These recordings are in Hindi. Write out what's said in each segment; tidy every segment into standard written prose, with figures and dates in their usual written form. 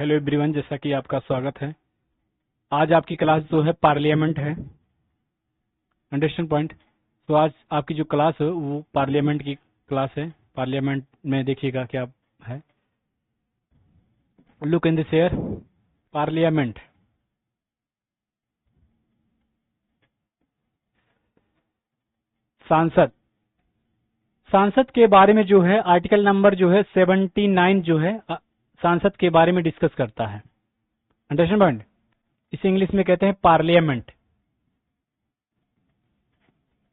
हेलो एवरीवन, जैसा कि आपका स्वागत है। आज आपकी क्लास जो है पार्लियामेंट है, अंडरस्टैंड पॉइंट। तो आज आपकी जो क्लास है वो पार्लियामेंट की क्लास है। पार्लियामेंट में देखिएगा क्या है, look in this air. Parliament, सांसद। सांसद के बारे में जो है आर्टिकल नंबर जो है 79 जो है सांसद के बारे में डिस्कस करता है। Understand point. इसे इंग्लिश में कहते हैं parliament.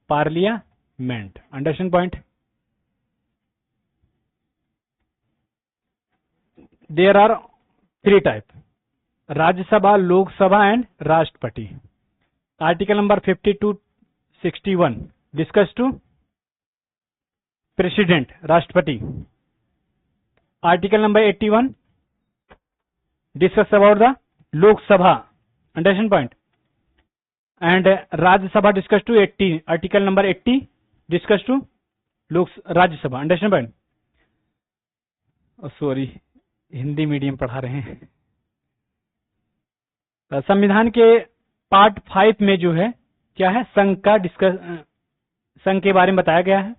Parliament, understand point. There are 3 type: Rajya Sabha, Lok Sabha and Rashtrapati. Article number 5261 discuss to president, Rashtrapati. Article number 81 discuss about the Lok Sabha, understand point. And Rajya Sabha discuss to 80, article number 80 discuss to Rajya Sabha, understand point. Sorry, Hindi medium पढ़ा रहे हैं। संविधान के पार्ट 5 में जो है क्या है, संघ का संघ के बारे में बताया गया है।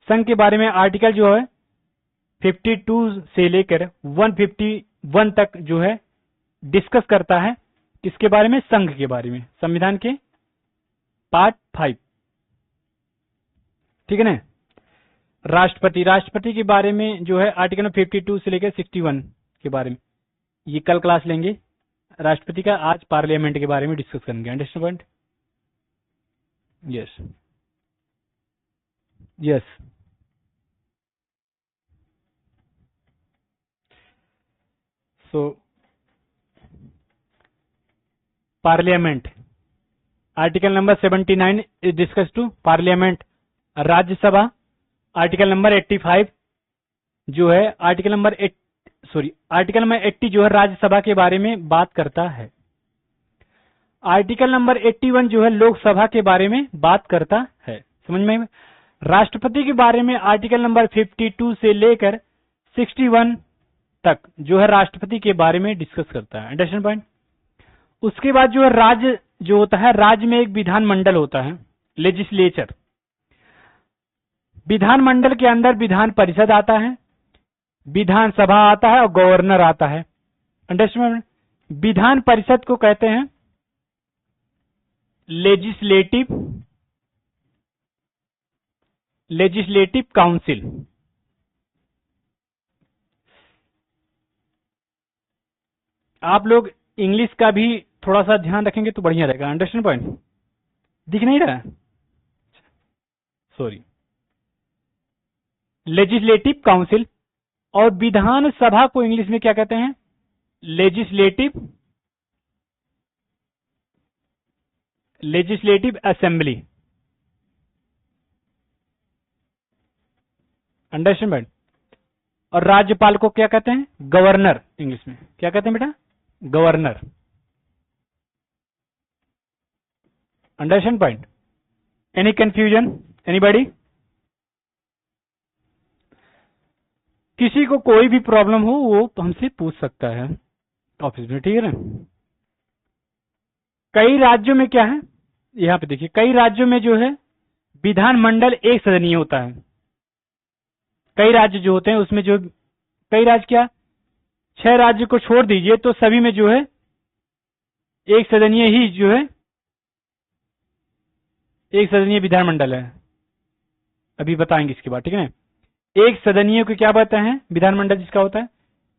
संघ के बारे में आर्टिकल जो है 52 से लेकर 151 तक जो है डिस्कस करता है। किसके बारे में? संघ के बारे में, संविधान के पार्ट 5, ठीक है ना। राष्ट्रपति के बारे में जो है आर्टिकल 52 से लेकर 61 के बारे में ये कल क्लास लेंगे राष्ट्रपति का। आज पार्लियामेंट के बारे में डिस्कस करेंगे, understand point. Yes yes. So parliament, article number 79 is discuss to parliament. Rajya Sabha, article number 85 जो है आर्टिकल नंबर 80 जो है राज्यसभा के बारे में बात करता है। आर्टिकल नंबर 81 जो है लोकसभा के बारे में बात करता है। समझ में? राष्ट्रपति के बारे में आर्टिकल नंबर 52 से लेकर 61 तक जो है राष्ट्रपति के बारे में डिस्कस करता है, अंडरस्टैंड पॉइंट। उसके बाद जो है राज्य जो होता है, राज्य में एक विधानमंडल होता है, लेजिस्लेचर। विधानमंडल के अंदर विधान परिषद आता है, विधानसभा आता है और गवर्नर आता है, अंडरस्टैंड। विधान परिषद को कहते हैं लेजिस्लेटिव काउंसिल। आप लोग इंग्लिश का भी थोड़ा सा ध्यान रखेंगे तो बढ़िया रहेगा, अंडरस्टैंड पॉइंट। दिख नहीं रहा? सॉरी। Legislative council. और विधानसभा को इंग्लिश में क्या कहते हैं? Legislative assembly, understand point. और राज्यपाल को क्या कहते हैं? गवर्नर। इंग्लिश में क्या कहते हैं बेटा? Governor, understand point. Any confusion? Anybody? किसी को कोई भी प्रॉब्लम हो वो हमसे पूछ सकता है ऑफिस में, ठीक है ना। कई राज्यों में क्या है, यहाँ पे देखिए, कई राज्यों में जो है विधानमंडल एक सदनीय होता है। कई राज्य जो होते हैं उसमें जो कई राज्य क्या, 6 राज्य को छोड़ दीजिए तो सभी में जो है एक सदनीय ही जो है एक सदनीय विधानमंडल है। अभी बताएंगे इसके बाद, ठीक है ना। एक सदनीय को क्या कहते हैं? विधानमंडल जिसका होता है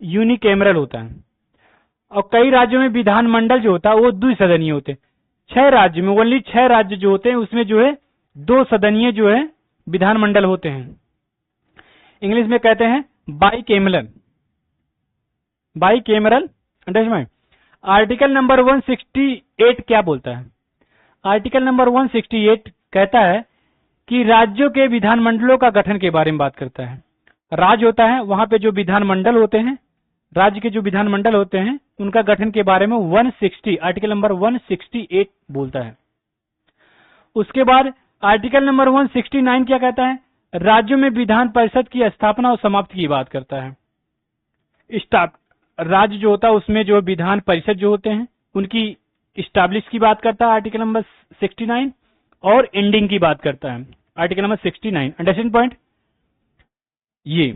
यूनिकैमरल होता है। और कई राज्यों में विधानमंडल जो होता है वो द्विसदनीय होते हैं। 6 राज्य में, ओनली 6 राज्य जो होते हैं उसमें जो है 2 सदनीय जो है विधानमंडल होते हैं। इंग्लिश में कहते हैं बाईकैमरल, अंडरस्टैंड। आर्टिकल नंबर 168 क्या बोलता है? आर्टिकल नंबर 168 कहता है कि राज्यों के विधानमंडलों का गठन के बारे में बात करता है। राज्य होता है, वहां पे जो विधानमंडल होते हैं, राज्य के जो विधानमंडल होते हैं उनका गठन के बारे में 160 आर्टिकल नंबर 168 बोलता है। उसके बाद आर्टिकल नंबर 169 क्या कहता है? राज्यों में विधान परिषद की स्थापना और समाप्ति की बात करता है। राज्य जो होता है उसमें जो विधान परिषद जो होते हैं उनकी इस्टेब्लिश की बात करता है आर्टिकल नंबर 69 और एंडिंग की बात करता है आर्टिकल नंबर 69। अंडरस्टैंड पॉइंट ये।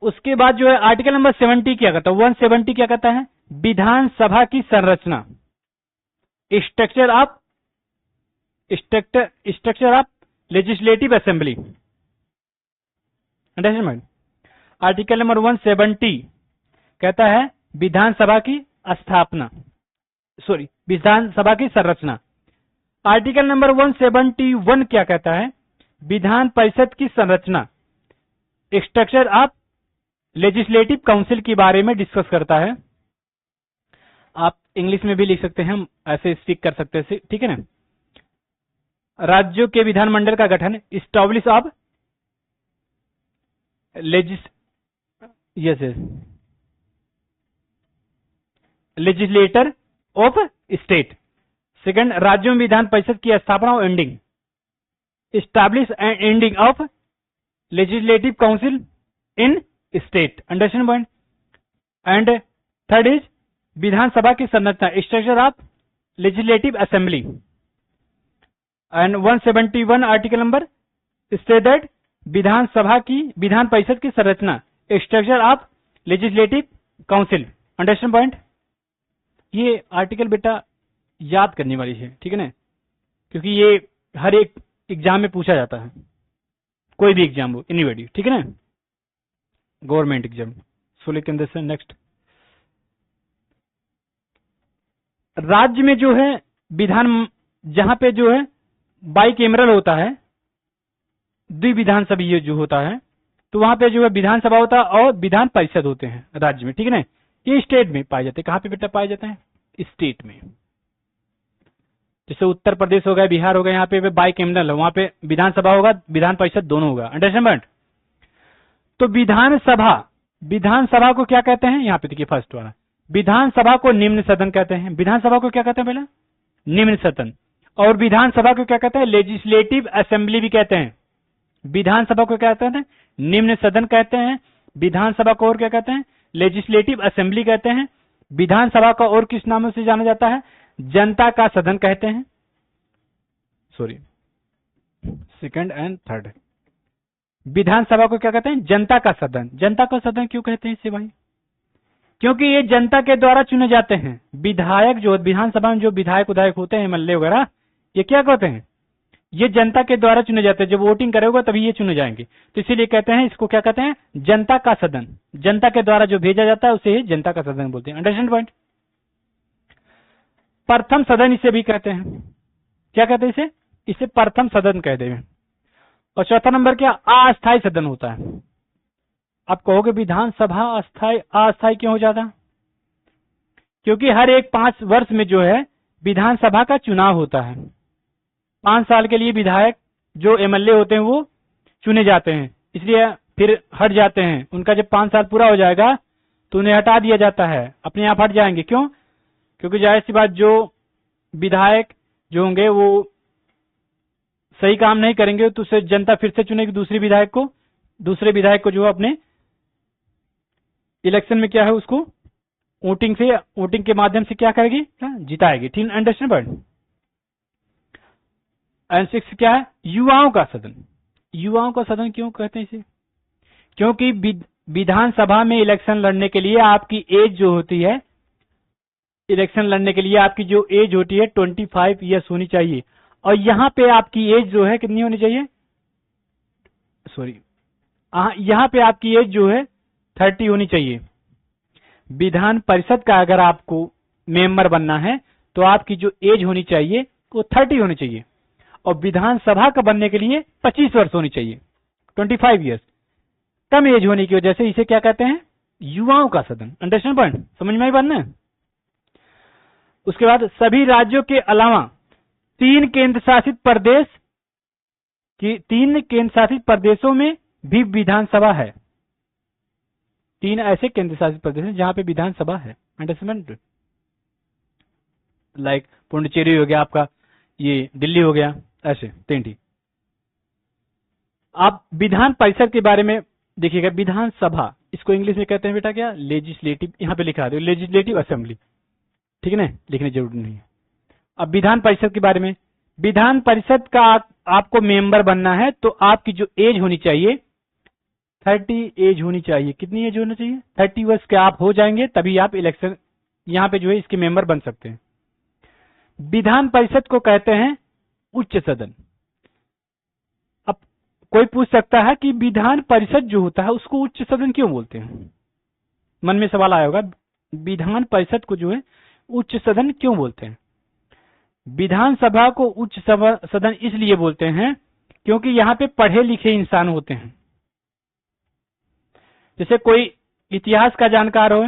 उसके बाद जो है आर्टिकल नंबर 70 क्या कहता है, 170 क्या कहता है, विधानसभा की संरचना, structure of legislative assembly. Understand point. Article number 170 कहता है विधानसभा की स्थापना, विधानसभा की संरचना। आर्टिकल नंबर 171 क्या कहता है, विधान परिषद की संरचना, स्ट्रक्चर ऑफ लेजिस्लेटिव काउंसिल के बारे में डिस्कस करता है। आप इंग्लिश में भी लिख सकते हैं, हम ऐसे स्पीक कर सकते हैं, ठीक है ना। राज्यों के विधानमंडल का गठन, establish of legislator of state. Second, राज्यों में विधान परिषद की स्थापना और ending, establish and ending of legislative council in state. Understand point. And third is Vidhan Sabha की संरचना, structure of legislative assembly. And 171 article number state that Vidhan Parishad की संरचना, structure of legislative council. Understand point. ये आर्टिकल बेटा याद करने वाली है, ठीक है ना, क्योंकि ये हर एक एग्जाम में पूछा जाता है, कोई भी एग्जाम हो, एनीबॉडी, ठीक है ना, गवर्नमेंट एग्जाम। सो लेकिन जैसे नेक्स्ट, राज्य में जो है विधान, जहां पे जो है बाइकेमरल होता है, द्विविधानसभीय जो होता है, तो वहां पे जो है विधानसभा होता है और विधान परिषद होते हैं राज्य में, ठीक है ना। ये स्टेट में पाए जाते हैं। कहां पे बेटा पाए जाते हैं, स्टेट में। जैसे उत्तर प्रदेश हो गया, बिहार हो गया, यहाँ पे बाइकेमरल है, वहां पे विधानसभा होगा, विधान परिषद दोनों होगा। अंडरस्टैंड। तो विधानसभा को क्या कहते हैं, यहाँ पे देखिए फर्स्ट वाला, विधानसभा को निम्न सदन कहते हैं। विधानसभा को क्या कहते हैं पहले, निम्न सदन। और विधानसभा को क्या कहते हैं, लेजिस्लेटिव असेंबली भी कहते हैं। विधानसभा को क्या कहते हैं, निम्न सदन कहते हैं। विधानसभा को और क्या कहते हैं, लेजिस्लेटिव असेंबली कहते हैं। विधानसभा को और किस नामों से जाना जाता है, जनता का सदन कहते हैं। सेकंड एंड थर्ड, विधानसभा को क्या कहते हैं, जनता का सदन। जनता का सदन क्यों कहते हैं इसे भाई, क्योंकि ये जनता के द्वारा चुने जाते हैं। विधायक जो विधानसभा में जो विधायक उधायक होते हैं, एमएलए वगैरह, ये क्या कहते हैं, ये जनता के द्वारा चुने जाते हैं। जब वोटिंग करेगा तभी ये चुने जाएंगे, तो इसीलिए कहते हैं, इसको क्या कहते हैं, जनता का सदन। जनता के द्वारा जो भेजा जाता है उसे ही जनता का सदन बोलते हैं। Understand point. प्रथम सदन इसे भी कहते हैं। क्या कहते हैं इसे प्रथम सदन कहते हैं। और चौथा नंबर क्या, अस्थायी सदन होता है। आप कहोगे विधानसभा अस्थायी क्यों हो जाता, क्योंकि हर एक 5 वर्ष में जो है विधानसभा का चुनाव होता है। 5 साल के लिए विधायक जो एमएलए होते हैं वो चुने जाते हैं, इसलिए फिर हट जाते हैं। उनका जब 5 साल पूरा हो जाएगा तो उन्हें हटा दिया जाता है, अपने आप हट जाएंगे। क्यों, क्योंकि जाहिर सी बात, जो विधायक जो होंगे वो सही काम नहीं करेंगे तो उसे जनता फिर से चुनेगी दूसरे विधायक को जो अपने इलेक्शन में क्या है उसको वोटिंग के माध्यम से क्या करेगी, जिताएगी। ठीक, अंडरस्टैंड पॉइंट। एंड 6 क्या है, युवाओं का सदन। युवाओं का सदन क्यों कहते हैं इसे, क्योंकि विधानसभा में इलेक्शन लड़ने के लिए आपकी एज जो होती है, इलेक्शन लड़ने के लिए आपकी जो एज होती है 25 ईयर्स होनी चाहिए। और यहाँ पे आपकी एज जो है कितनी होनी चाहिए, यहाँ पे आपकी एज जो है 30 होनी चाहिए। विधान परिषद का अगर आपको मेंबर बनना है तो आपकी जो एज होनी चाहिए वो 30 होनी चाहिए। और विधानसभा का बनने के लिए 25 वर्ष होनी चाहिए, 25 ईयर्स। कम एज होने की वजह से इसे क्या कहते हैं, युवाओं का सदन। अंडरस्टैंड पॉइंट, समझ में आई बात ना। उसके बाद सभी राज्यों के अलावा 3 केंद्र शासित प्रदेशों में भी विधानसभा है। 3 ऐसे केंद्र शासित प्रदेश हैं जहां पे विधानसभा है। अंडरस्टैंड, लाइक पुडुचेरी हो गया आपका, ये दिल्ली हो गया, ऐसे 3 ठीक। आप विधान परिषद के बारे में देखिएगा, विधानसभा इसको इंग्लिश में कहते हैं बेटा क्या, लेजिस्लेटिव, यहाँ पे लिखा दो लेजिस्लेटिव असेंबली, ठीक है ना, लिखने जरूरी नहीं है। अब विधान परिषद के बारे में, विधान परिषद का आपको मेंबर बनना है तो आपकी जो एज होनी चाहिए 30 एज होनी चाहिए। कितनी एज होनी चाहिए, 30 वर्ष के आप हो जाएंगे तभी आप इलेक्शन यहाँ पे जो है इसके मेंबर बन सकते हैं। विधान परिषद को कहते हैं उच्च सदन। अब कोई पूछ सकता है कि विधान परिषद जो होता है उसको उच्च सदन क्यों बोलते हैं, मन में सवाल आया होगा, विधान परिषद को जो है उच्च सदन क्यों बोलते हैं। विधानसभा को उच्च सदन इसलिए बोलते हैं क्योंकि यहाँ पे पढ़े लिखे इंसान होते हैं। जैसे कोई इतिहास का जानकार हो,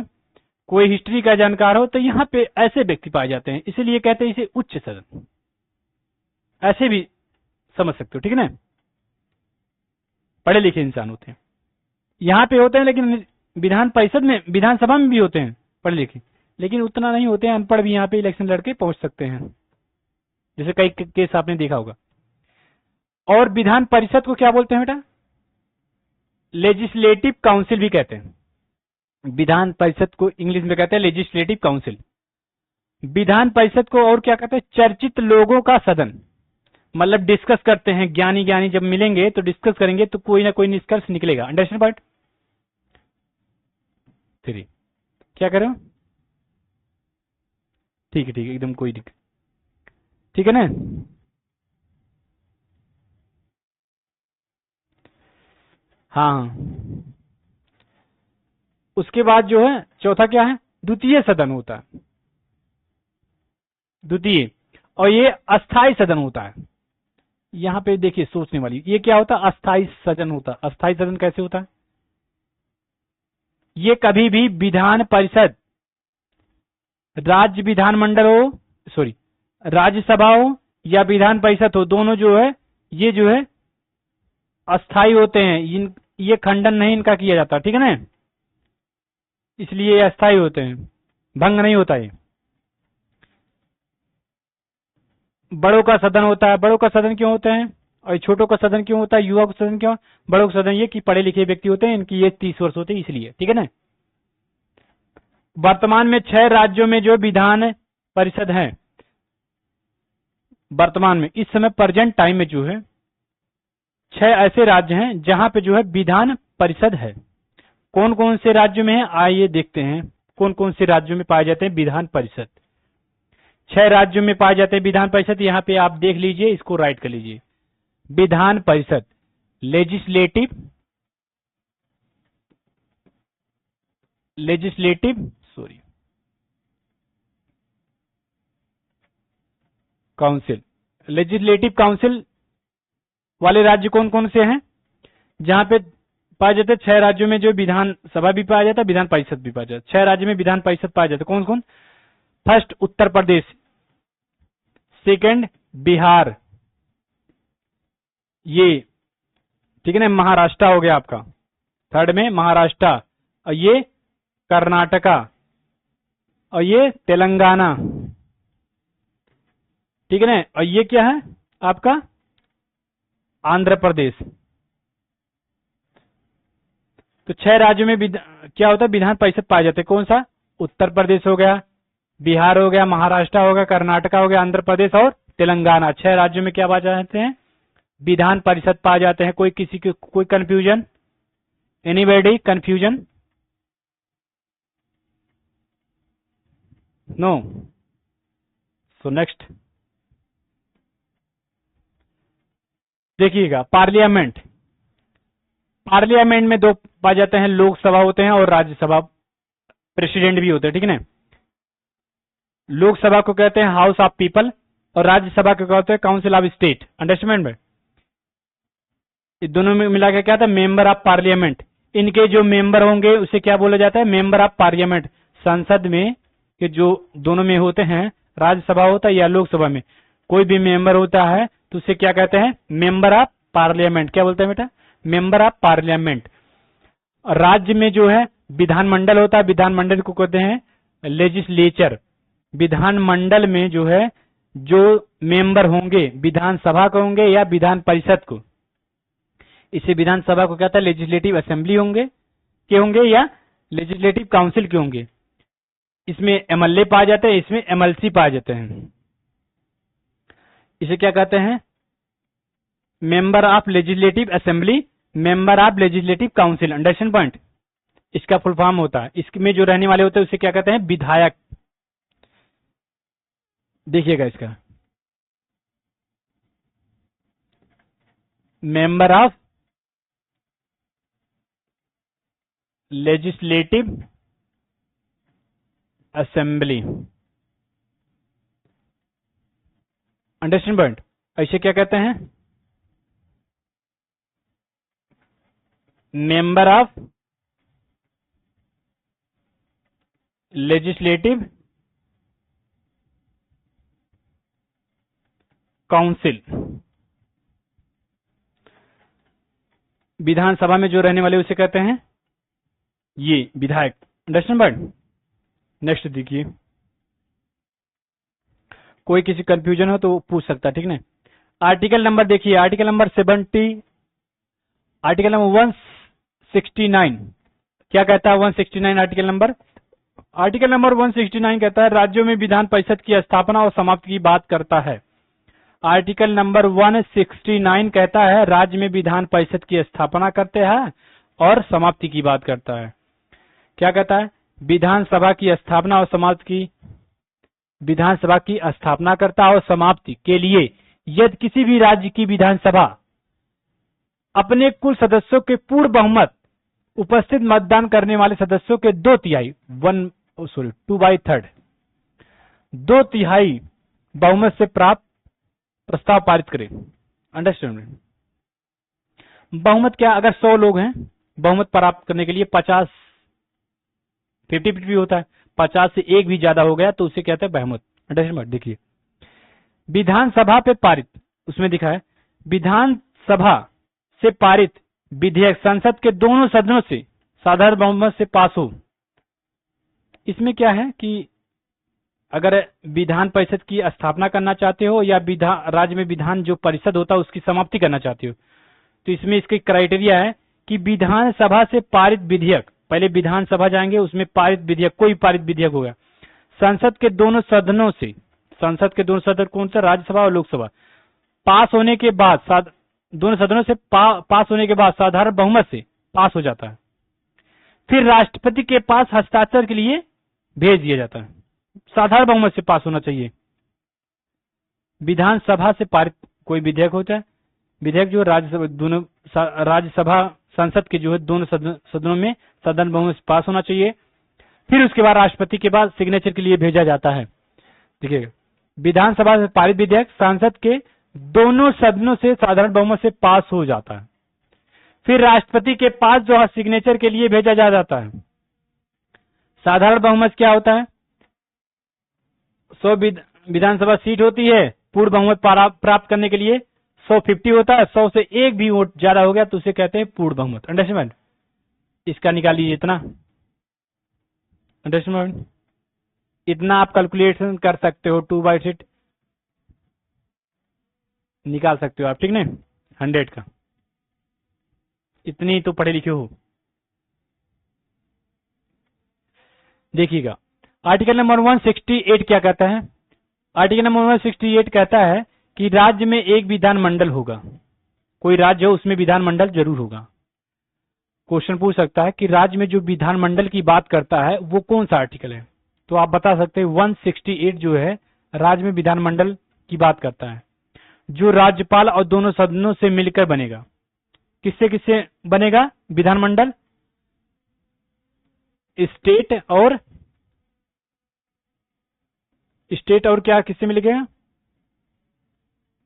कोई हिस्ट्री का जानकार हो, तो यहाँ पे ऐसे व्यक्ति पाए जाते हैं, इसीलिए कहते हैं इसे उच्च सदन। ऐसे भी समझ सकते हो, ठीक है ना, पढ़े लिखे इंसान होते हैं, यहाँ पे होते हैं, लेकिन विधान परिषद में, विधानसभा में भी होते हैं पढ़े लिखे, लेकिन उतना नहीं होते हैं, अनपढ़ भी यहाँ पे इलेक्शन लड़के पहुंच सकते हैं, जैसे कई केस आपने देखा होगा। और विधान परिषद को क्या बोलते हैं बेटा, लेजिस्लेटिव काउंसिल भी कहते हैं। विधान परिषद को इंग्लिश में कहते हैं लेजिस्लेटिव काउंसिल। विधान परिषद को और क्या कहते हैं, चर्चित लोगों का सदन, मतलब डिस्कस करते हैं, ज्ञानी ज्ञानी जब मिलेंगे तो डिस्कस करेंगे तो कोई ना कोई निष्कर्ष निकलेगा। अंडरस्टैंड पार्ट 3 क्या कर रहे हो, ठीक है एकदम कोई दिक्कत, ठीक है ना। हाँ, उसके बाद जो है चौथा क्या है, द्वितीय सदन होता है, द्वितीय, और ये अस्थाई सदन होता है। यहाँ पे देखिए सोचने वाली, ये क्या होता है, अस्थाई सदन होता है। अस्थाई सदन कैसे होता है, ये कभी भी विधान परिषद, राज्य विधानमंडल हो, सॉरी राज्यसभा हो या विधान परिषद हो, दोनों जो है ये जो है अस्थाई होते हैं, ये खंडन नहीं इनका किया जाता, ठीक है ना, इसलिए ये अस्थाई होते हैं, भंग नहीं होता है। बड़ों का सदन होता है, बड़ों का सदन क्यों होता है, और छोटों का सदन क्यों होता है, युवा का सदन क्यों, बड़ों का सदन ये कि पढ़े लिखे व्यक्ति होते हैं, इनकी एज 30 वर्ष होती है इसलिए, ठीक है ना। वर्तमान में 6 राज्यों में जो विधान परिषद है, वर्तमान में इस समय प्रेजेंट टाइम में जो है 6 ऐसे राज्य हैं जहां पे जो है विधान परिषद है। कौन कौन से राज्यों में है, आइए देखते हैं कौन कौन से राज्यों में पाए जाते हैं विधान परिषद। 6 राज्यों में पाए जाते हैं विधान परिषद, यहाँ पे आप देख लीजिए, इसको राइट कर लीजिए। Vidhan Parishad, legislative council. Legislative council वाले राज्य कौन कौन से हैं, जहां पे पाए जाते हैं 6 राज्यों में जो विधानसभा भी पाया जाता है, विधान परिषद भी पाया जाता है। 6 राज्यों में विधान परिषद पाया जाता है, कौन कौन, फर्स्ट उत्तर प्रदेश, सेकंड बिहार, ये ठीक है ना, महाराष्ट्र हो गया आपका, थर्ड में महाराष्ट्र, और ये कर्नाटका, और ये तेलंगाना, ठीक है ना, और ये क्या है आपका आंध्र प्रदेश। तो 6 राज्यों में क्या होता है, विधान परिषद पाए जाते हैं। कौन सा, उत्तर प्रदेश हो गया, बिहार हो गया, महाराष्ट्र हो गया, कर्नाटका हो गया, आंध्र प्रदेश और तेलंगाना। 6 राज्यों में क्या पाए जाते हैं, विधान परिषद पाए जाते हैं। कोई किसी के कोई confusion, anybody confusion, no, so next देखिएगा, पार्लियामेंट। पार्लियामेंट में 2 पाए जाते हैं, लोकसभा होते हैं और राज्यसभा, प्रेसिडेंट भी होते हैं, ठीक है ना। लोकसभा को कहते हैं हाउस ऑफ पीपल और राज्यसभा को कहते हैं काउंसिल ऑफ स्टेट। अंडरस्टैंड में, ये दोनों में मिला के क्या था, मेंबर ऑफ पार्लियामेंट। इनके जो मेंबर होंगे उसे क्या बोला जाता है, मेंबर ऑफ पार्लियामेंट। संसद में के जो दोनों में होते हैं, राज्यसभा होता है या लोकसभा में कोई भी मेंबर होता है तो उसे क्या कहते हैं, मेंबर ऑफ पार्लियामेंट। क्या बोलते हैं बेटा, मेंबर ऑफ पार्लियामेंट। राज्य में जो है विधानमंडल होता है, विधानमंडल को कहते हैं लेजिस्लेचर। विधानमंडल में जो है जो मेंबर होंगे, विधानसभा को होंगे या विधान परिषद को, इसे विधानसभा को कहता है लेजिस्लेटिव असेंबली होंगे, के होंगे या लेजिस्लेटिव काउंसिल के होंगे। इसमें एमएलए पाए जाते हैं, इसमें एमएलसी पाए जाते हैं। इसे क्या कहते हैं? Member of legislative assembly, member of legislative council. Understand point? इसका फुल फॉर्म होता है, इसमें जो रहने वाले होते हैं उसे क्या कहते हैं? विधायक। देखिएगा इसका, member of legislative assembly. Understand point? ऐसे क्या कहते हैं? Member of legislative council. Vidhan Sabha में जो रहने वाले उसे कहते हैं ये विधायक। Understand point? नेक्स्ट देखिए, कोई किसी कंफ्यूजन हो तो पूछ सकता है, ठीक ना। आर्टिकल नंबर देखिए, आर्टिकल नंबर 70, आर्टिकल नंबर 169 क्या कहता है? 169 आर्टिकल नंबर 169 कहता है राज्यों में विधान परिषद की स्थापना और समाप्ति की बात करता है। आर्टिकल नंबर 169 कहता है राज्य में विधान परिषद की स्थापना करते हैं और समाप्ति की बात करता है। क्या कहता है? विधानसभा की स्थापना और समाप्ति, विधानसभा की स्थापना करता और समाप्ति के लिए यदि किसी भी राज्य की विधानसभा अपने कुल सदस्यों के पूर्ण बहुमत उपस्थित मतदान करने वाले सदस्यों के 2/3 2/3 2/3 बहुमत से प्राप्त प्रस्ताव पारित करे। अंडरस्टैंड? बहुमत क्या? अगर 100 लोग हैं, बहुमत प्राप्त करने के लिए 50-50 होता है, 50 से एक भी ज्यादा हो गया तो उसे कहते हैं बहुमत। अंडरस्टैंड? देखिए, विधानसभा पे पारित, उसमें दिखा है विधानसभा से पारित विधेयक संसद के दोनों सदनों से साधारण बहुमत से पास हो। इसमें क्या है कि अगर विधान परिषद की स्थापना करना चाहते हो या राज्य में विधान जो परिषद होता है उसकी समाप्ति करना चाहते हो, तो इसमें इसकी क्राइटेरिया है कि विधानसभा से पारित विधेयक, पहले विधानसभा जाएंगे, उसमें पारित विधेयक, कोई पारित विधेयक होगा, संसद के दोनों सदनों से, संसद के दोनों सदन कौन सा? राज्यसभा और लोकसभा, पास होने के बाद, दोनों सदनों से पास होने के बाद साधारण बहुमत से पास हो जाता है, फिर राष्ट्रपति के पास हस्ताक्षर के लिए भेज दिया जाता है। साधारण बहुमत से पास होना चाहिए। विधानसभा से पारित कोई विधेयक होता है, विधेयक जो राज्यसभा संसद के जो है दोनों सदनों में सदन बहुमत से पास होना चाहिए, फिर उसके बाद राष्ट्रपति के बाद सिग्नेचर के लिए भेजा जाता है। देखिए, विधानसभा से पारित विधेयक संसद के दोनों सदनों से साधारण बहुमत से पास हो जाता है, फिर राष्ट्रपति के पास जो है सिग्नेचर के लिए भेजा जाता है। साधारण बहुमत क्या होता है? 100 विधानसभा सीट होती है, पूर्ण बहुमत प्राप्त करने के लिए 150 होता है, 100 से एक भी वोट ज्यादा हो गया तो उसे कहते हैं पूर्ण बहुमत। अंडरस्टैंड? इसका निकालिए इतना। अंडरस्टैंड? इतना आप कैलकुलेशन कर सकते हो, 2/6 निकाल सकते हो आप, ठीक ना, 100 का। इतनी तो पढ़े लिखे हो। देखिएगा, आर्टिकल नंबर 168 क्या कहता है? आर्टिकल नंबर 168 कहता है कि राज्य में एक विधानमंडल होगा। कोई राज्य हो उसमें विधानमंडल जरूर होगा। क्वेश्चन पूछ सकता है कि राज्य में जो विधानमंडल की बात करता है वो कौन सा आर्टिकल है, तो आप बता सकते हैं 168 जो है राज्य में विधानमंडल की बात करता है, जो राज्यपाल और दोनों सदनों से मिलकर बनेगा। किससे किससे बनेगा विधानमंडल? स्टेट और क्या किससे मिलेगा?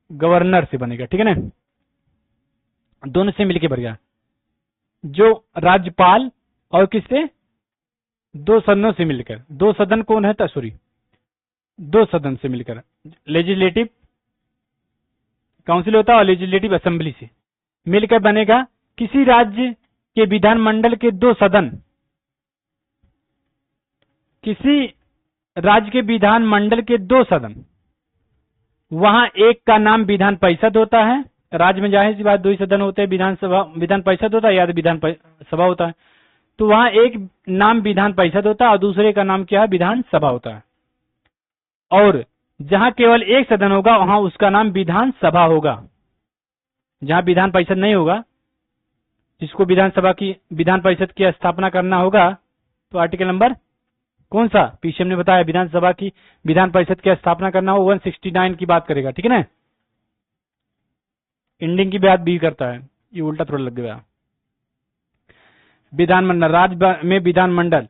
गवर्नर से बनेगा, ठीक है ना, दोनों से मिलकर बनेगा। जो राज्यपाल और किससे? दो सदनों से मिलकर। दो सदन कौन है? सॉरी, दो सदन से मिलकर लेजिस्लेटिव काउंसिल होता है और लेजिस्लेटिव असेंबली से मिलकर बनेगा। किसी राज्य के विधानमंडल के दो सदन, किसी राज्य के विधानमंडल के दो सदन, वहां एक का नाम विधान परिषद होता है। राज्य में जाहिर सी बात दो ही सदन होते हैं, विधान परिषद होता है या तो विधान सभा होता है। तो वहां एक नाम विधान परिषद होता है और दूसरे का नाम क्या है, विधान सभा होता है। और जहां केवल एक सदन होगा वहां उसका नाम विधान सभा होगा। जहां विधान परिषद नहीं होगा, जिसको विधान परिषद की स्थापना करना होगा, तो आर्टिकल नंबर कौन सा, पीछे हमने बताया विधानसभा की विधान परिषद की स्थापना करना हो 169 की बात करेगा, ठीक है ना। एंडिंग की बात भी करता है, ये उल्टा थोड़ा लग गया। विधानमंडल, राज्य में विधानमंडल,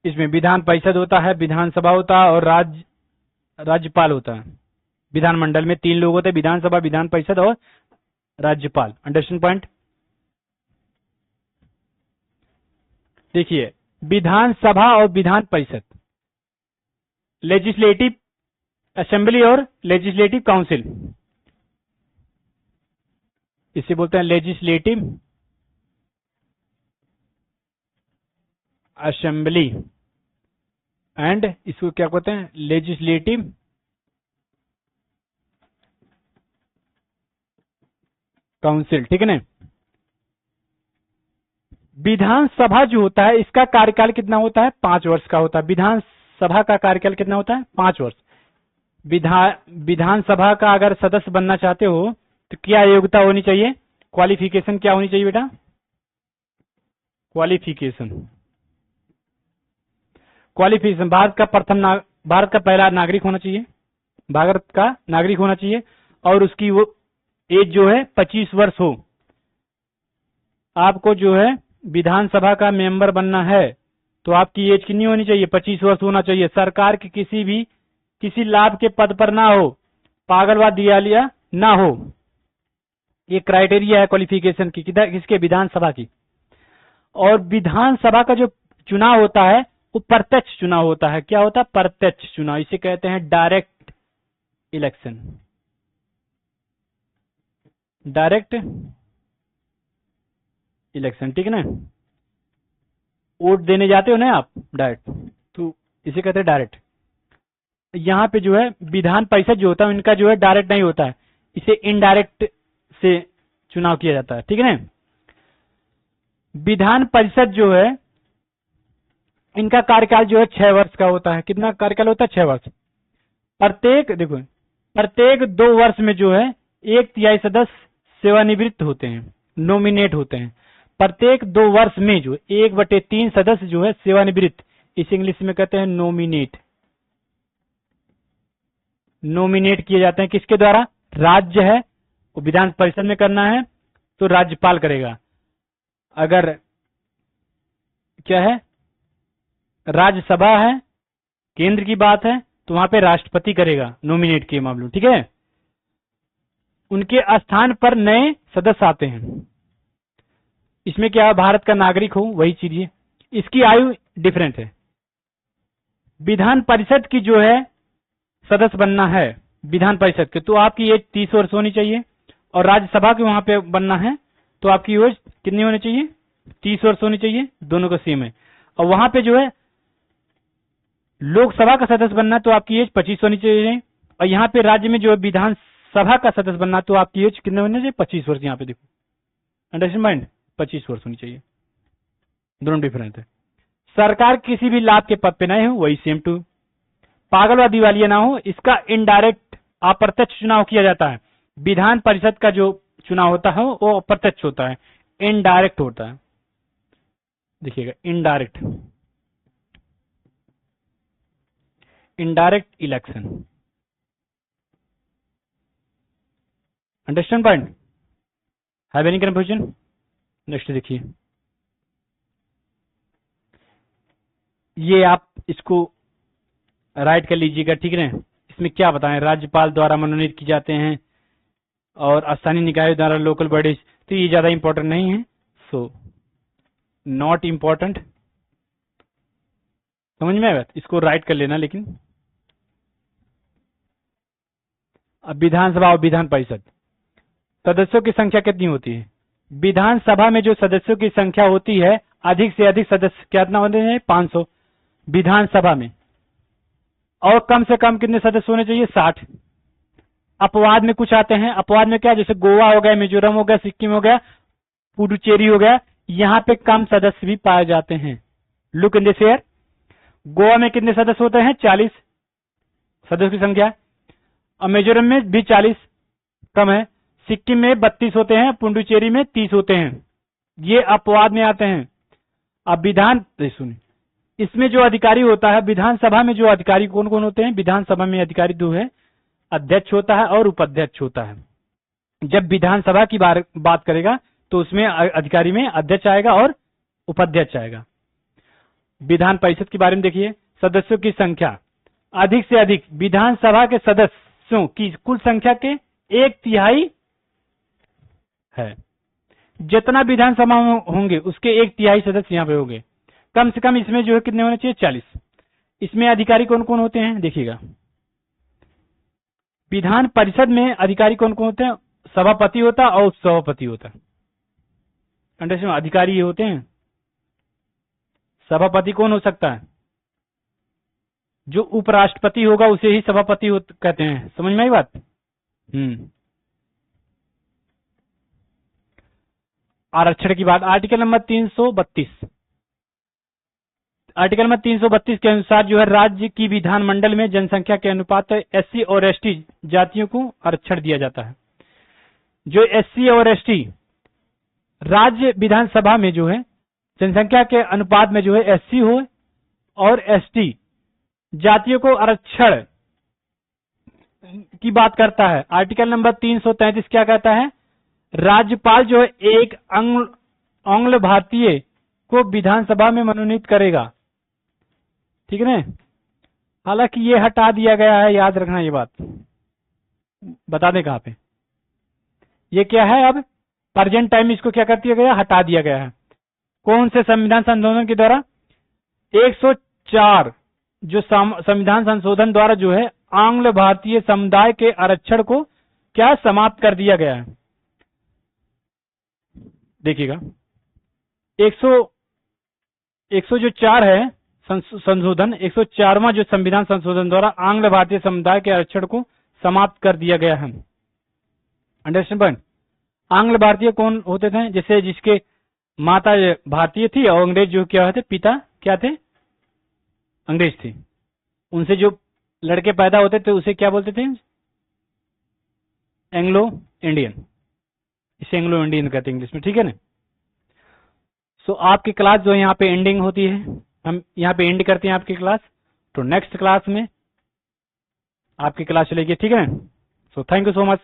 इसमें विधान परिषद होता है, विधानसभा होता है और राज्यपाल होता है। विधानमंडल में 3 लोग होते हैं, विधानसभा, विधान परिषद और राज्यपाल। Understand point. देखिए, विधानसभा और विधान परिषद, लेजिस्लेटिव असेंबली और लेजिस्लेटिव काउंसिल, इसे बोलते हैं लेजिस्लेटिव असेंबली एंड इसको क्या कहते हैं, लेजिस्लेटिव काउंसिल, ठीक है ना। विधानसभा जो होता है इसका कार्यकाल कितना होता है, 5 वर्ष का होता है। विधानसभा का कार्यकाल कितना होता है, 5 वर्ष। विधानसभा का अगर सदस्य बनना चाहते हो तो क्या योग्यता होनी चाहिए, क्वालिफिकेशन क्या होनी चाहिए बेटा, क्वालिफिकेशन भारत का पहला नागरिक होना चाहिए, भारत का नागरिक होना चाहिए और उसकी वो एज जो है 25 वर्ष हो। आपको जो है विधानसभा का मेंबर बनना है तो आपकी एज कितनी होनी चाहिए, 25 वर्ष होना चाहिए। सरकार के किसी लाभ के पद पर ना हो, पागलवाद दिवालिया ना हो, ये क्राइटेरिया है क्वालिफिकेशन की, किसके, विधानसभा की। और विधानसभा का जो चुनाव होता है वो प्रत्यक्ष चुनाव होता है। क्या होता है, प्रत्यक्ष चुनाव, इसे कहते हैं डायरेक्ट इलेक्शन। डायरेक्ट इलेक्शन, ठीक है ना। वोट देने जाते हो ना आप डायरेक्ट, तो इसे कहते हैं डायरेक्ट। यहाँ पे जो है विधान परिषद जो होता है इनका जो है डायरेक्ट नहीं होता है, इसे इनडायरेक्ट से चुनाव किया जाता है, ठीक है ना। विधान परिषद जो है इनका कार्यकाल जो है 6 वर्ष का होता है। कितना कार्यकाल होता है, 6 वर्ष। प्रत्येक 2 वर्ष में जो है 1/3 सदस्य सेवानिवृत्त होते हैं, नॉमिनेट होते हैं। प्रत्येक 2 वर्ष में जो 1/3 सदस्य जो है सेवानिवृत्त, इसे इंग्लिश में कहते हैं नॉमिनेट। नॉमिनेट किए जाते हैं किसके द्वारा, राज्य है वो विधान परिषद में करना है तो राज्यपाल करेगा। अगर क्या है, राज्यसभा है, केंद्र की बात है, तो वहां पे राष्ट्रपति करेगा नॉमिनेट के मामलों, ठीक है। उनके स्थान पर नए सदस्य आते हैं। इसमें क्या, भारत का नागरिक हो, वही चीज है। इसकी आयु डिफरेंट है। विधान परिषद की जो है सदस्य बनना है विधान परिषद के, तो आपकी एज 30 वर्ष होनी चाहिए। और राज्यसभा के वहां पे बनना है तो आपकी एज कितनी होनी चाहिए, 30 वर्ष होनी चाहिए, दोनों का सेम है। और वहां पे जो है लोकसभा का सदस्य बनना तो आपकी एज 25 होनी चाहिए। और यहाँ पे राज्य में जो है विधानसभा का सदस्य बनना तो आपकी एज कितने होनी चाहिए, 25 वर्ष। यहाँ पे देखो, अंडरस्टैंड माइंड, 25 वर्ष होनी चाहिए, दोनों डिफरेंट है। सरकार किसी भी लाभ के पद पे नहीं हो, वही सेम टू। पागलवाद दिवालिया ना हो, इसका इनडायरेक्ट अप्रत्यक्ष चुनाव किया जाता है। विधान परिषद का जो चुनाव होता है वो अप्रत्यक्ष होता है, इनडायरेक्ट होता है। देखिएगा, indirect election. Understand point, have any confusion. Next देखिए, ये आप इसको राइट कर लीजिएगा, ठीक है ना। इसमें क्या बताएं, राज्यपाल द्वारा मनोनीत की जाते हैं और स्थानीय निकाय द्वारा लोकल बॉडीज, तो ये ज्यादा इंपॉर्टेंट नहीं है, सो नॉट इंपॉर्टेंट। समझ में आया, इसको राइट कर लेना। लेकिन अब विधानसभा और विधान परिषद, सदस्यों की संख्या कितनी होती है। विधानसभा में जो सदस्यों की संख्या होती है, अधिक से अधिक सदस्य कितना होते हैं, 500 विधानसभा में। और कम से कम कितने सदस्य होने चाहिए, 60। अपवाद में कुछ आते हैं, अपवाद में क्या, जैसे गोवा हो गया, मिजोरम हो गया, सिक्किम हो गया, पुडुचेरी हो गया, यहाँ पे कम सदस्य भी पाए जाते हैं। Look in this here, Goa में कितने सदस्य होते हैं? 40 सदस्यों की संख्या, और मिजोरम में भी 40 कम है, सिक्किम में 32 होते हैं, पुडुचेरी में 30 होते हैं। ये अपवाद में आते हैं। अब सुनिए, इसमें जो अधिकारी होता है, विधानसभा में जो अधिकारी कौन कौन होते हैं? विधानसभा में अधिकारी दो है, अध्यक्ष होता है और उपाध्यक्ष होता है। जब विधानसभा की बात करेगा तो उसमें अधिकारी में अध्यक्ष आएगा और उपाध्यक्ष आएगा। विधान परिषद के बारे में देखिए, सदस्यों की संख्या अधिक से अधिक विधानसभा के सदस्यों की कुल संख्या के 1/3 है। जितना विधानसभा होंगे उसके 1/3 सदस्य यहाँ पे होंगे। कम से कम इसमें जो है कितने होने चाहिए? 40। इसमें अधिकारी कौन कौन होते हैं देखिएगा। विधान परिषद में अधिकारी कौन कौन होते हैं? सभापति होता है और उपसभापति होता है। अंडरस्टैंड? अधिकारी ये होते हैं। सभापति कौन हो सकता है? जो उपराष्ट्रपति होगा उसे ही सभापति कहते हैं। समझ में आई बात? आरक्षण की बात, आर्टिकल नंबर 332। आर्टिकल नंबर 332 के अनुसार जो है राज्य की विधानमंडल में जनसंख्या के अनुपात SC और ST जातियों को आरक्षण दिया जाता है। जो SC और ST राज्य विधानसभा में जो है जनसंख्या के अनुपात में जो है SC हो और ST जातियों को आरक्षण की बात करता है। आर्टिकल नंबर 333 क्या कहता है? राज्यपाल जो है एक आंग्ल भारतीय को विधानसभा में मनोनीत करेगा। ठीक है ना? हालांकि ये हटा दिया गया है, याद रखना ये बात। बता दें कहां पे ये क्या है? अब प्रेजेंट टाइम इसको क्या कर दिया गया? हटा दिया गया है। कौन से संविधान संशोधन के द्वारा? 104 जो संविधान संशोधन द्वारा जो है आंग्ल भारतीय समुदाय के आरक्षण को क्या समाप्त कर दिया गया है। देखिएगा 100 जो 4 है संशोधन, 104वां जो संविधान संशोधन द्वारा आंग्ल भारतीय समुदाय के आरक्षण को समाप्त कर दिया गया है। Understand point? आंग्ल भारतीय कौन होते थे? जैसे जिसके माता भारतीय थी और अंग्रेज जो क्या होते, पिता क्या थे? अंग्रेज थे। उनसे जो लड़के पैदा होते थे उसे क्या बोलते थे? Anglo Indian. इसे एंग्लो इंडियन कहते हैं इंग्लिश में। ठीक है ना? सो आपकी क्लास जो है यहाँ पे एंडिंग होती है, हम यहाँ पे एंड करते हैं आपकी क्लास। तो नेक्स्ट क्लास में आपकी क्लास चलेगी। ठीक है ना? So thank you so much.